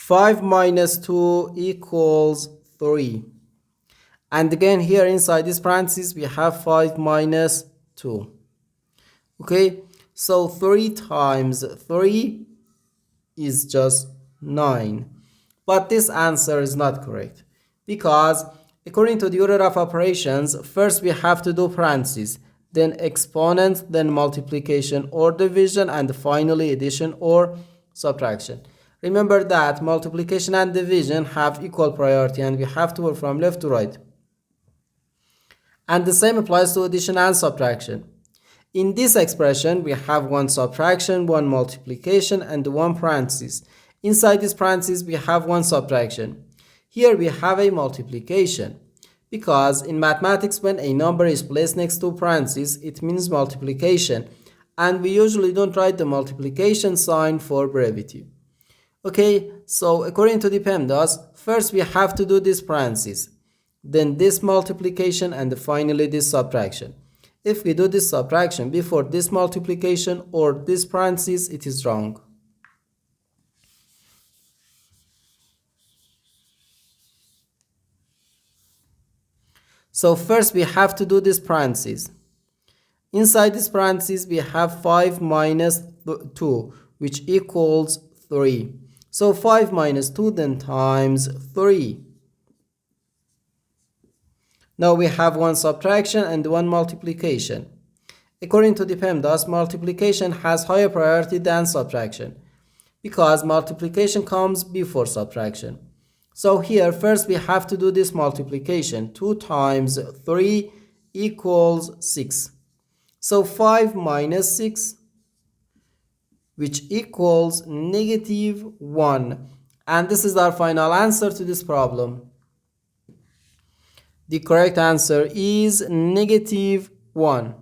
5 minus 2 equals 3. And again here inside this parenthesis we have 5 minus 2. Okay, so 3 times 3 is just 9. But this answer is not correct because according to the order of operations, first we have to do parentheses, then exponent, then multiplication or division, and finally addition or subtraction. Remember that multiplication and division have equal priority and we have to work from left to right. And the same applies to addition and subtraction. In this expression, we have one subtraction, one multiplication, and one parenthesis. Inside this parenthesis, we have one subtraction. Here we have a multiplication. Because in mathematics, when a number is placed next to parentheses, it means multiplication. And we usually don't write the multiplication sign for brevity. Okay, so according to the PEMDAS, first we have to do this parenthesis, then this multiplication, and finally this subtraction. If we do this subtraction before this multiplication or this parenthesis, it is wrong. So first we have to do this parenthesis. Inside this parenthesis we have 5 minus 2, which equals 3. So 5 minus 2 then times 3. Now we have one subtraction and one multiplication. According to the PEMDAS, multiplication has higher priority than subtraction because multiplication comes before subtraction. So here first we have to do this multiplication. 2 times 3 equals 6. So 5 minus 6, which equals negative 1. And this is our final answer to this problem. The correct answer is negative 1.